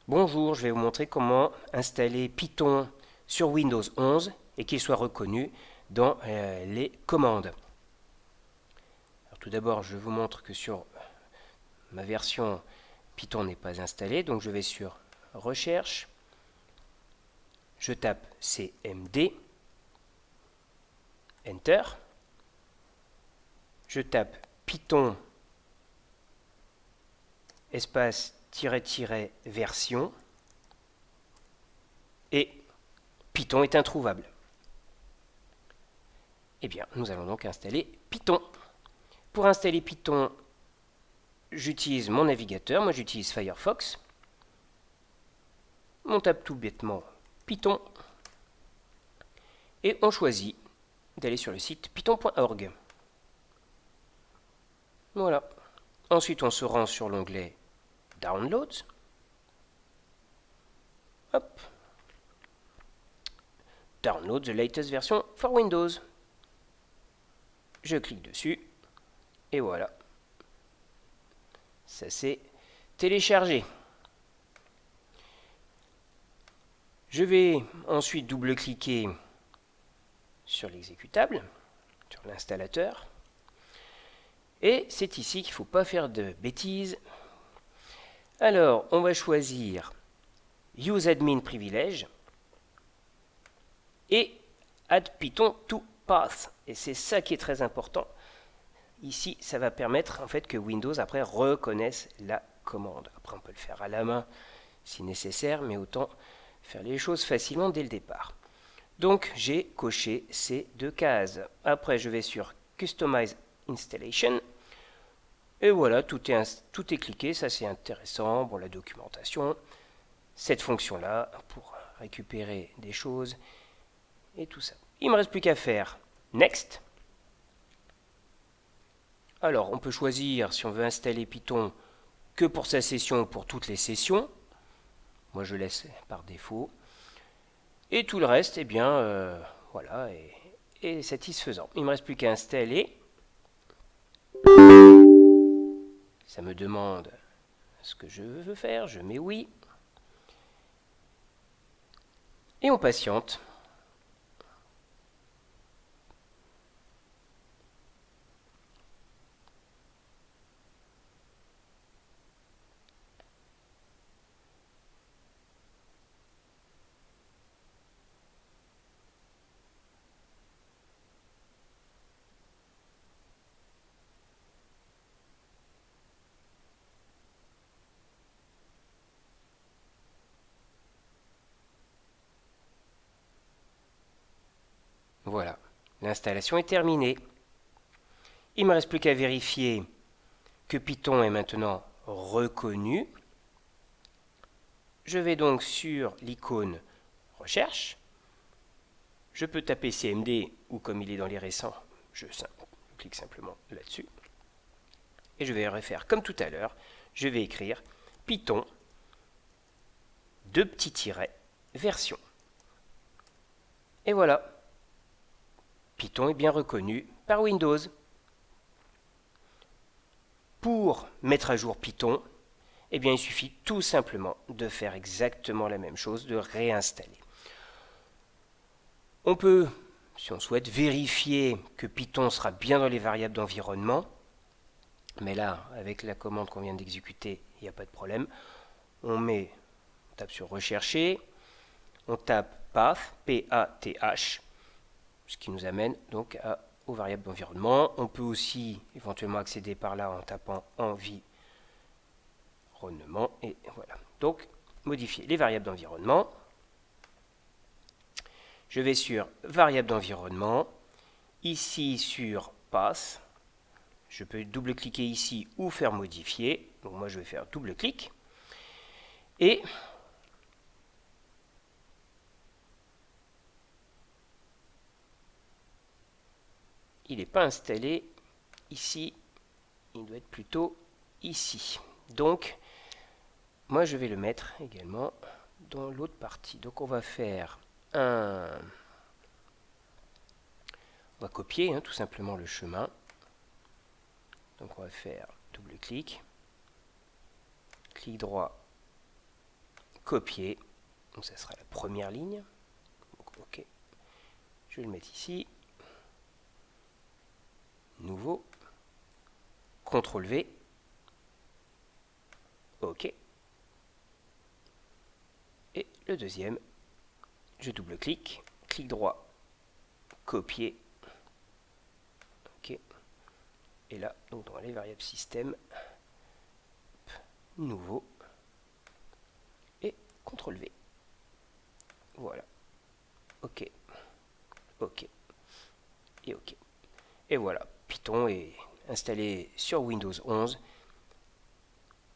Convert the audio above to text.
Bonjour, je vais vous montrer comment installer Python sur Windows 11 et qu'il soit reconnu dans les commandes. Alors, tout d'abord, je vous montre que sur ma version, Python n'est pas installé, donc je vais sur Recherche, je tape CMD, Enter, je tape Python espace version et Python est introuvable. Eh bien, nous allons donc installer Python. Pour installer Python, j'utilise mon navigateur, moi j'utilise Firefox. On tape tout bêtement Python et on choisit d'aller sur le site python.org. Voilà. Ensuite, on se rend sur l'onglet Downloads. Hop. Download the latest version for Windows. Je clique dessus et voilà. Ça s'est téléchargé. Je vais ensuite double-cliquer sur l'exécutable, sur l'installateur. Et c'est ici qu'il ne faut pas faire de bêtises. Alors, on va choisir Use Admin Privilege et Add Python to Path. Et c'est ça qui est très important. Ici, ça va permettre en fait que Windows après reconnaisse la commande. Après, on peut le faire à la main si nécessaire, mais autant faire les choses facilement dès le départ. Donc, j'ai coché ces deux cases. Après, je vais sur Customize Installation. Et voilà, tout est cliqué. Ça, c'est intéressant. Bon, la documentation. Cette fonction-là pour récupérer des choses et tout ça. Il ne me reste plus qu'à faire Next. Alors, on peut choisir si on veut installer Python que pour sa session ou pour toutes les sessions. Moi, je laisse par défaut. Et tout le reste, eh bien, voilà, est satisfaisant. Il ne me reste plus qu'à installer. Ça me demande ce que je veux faire. Je mets oui. Et on patiente. Voilà, l'installation est terminée. Il ne me reste plus qu'à vérifier que Python est maintenant reconnu. Je vais donc sur l'icône Recherche. Je peux taper CMD ou comme il est dans les récents, je clique simplement là-dessus. Et je vais refaire comme tout à l'heure. Je vais écrire Python, deux petits tirets, version. Et voilà. Python est bien reconnu par Windows. Pour mettre à jour Python, eh bien, il suffit tout simplement de faire exactement la même chose, de réinstaller. On peut, si on souhaite, vérifier que Python sera bien dans les variables d'environnement. Mais là, avec la commande qu'on vient d'exécuter, il n'y a pas de problème. On tape sur Rechercher, on tape Path, P-A-T-H, ce qui nous amène donc aux variables d'environnement. On peut aussi éventuellement accéder par là en tapant Environnement. Et voilà. Donc, modifier les variables d'environnement. Je vais sur Variables d'environnement. Ici sur Path. Je peux double-cliquer ici ou faire modifier. Donc moi je vais faire double-clic. Et il n'est pas installé ici. Il doit être plutôt ici. Donc moi je vais le mettre également dans l'autre partie. Donc on va faire on va copier tout simplement le chemin. Donc on va faire double-clic, clic droit, copier. Donc ça sera la première ligne. Donc, ok. Je vais le mettre ici. Nouveau. CTRL V. OK. Et le deuxième, je double-clique, clic droit, copier. OK. Et là, donc dans les variables système, nouveau, et CTRL V. Voilà. OK. OK. Et OK. Et voilà, Python est installé sur Windows 11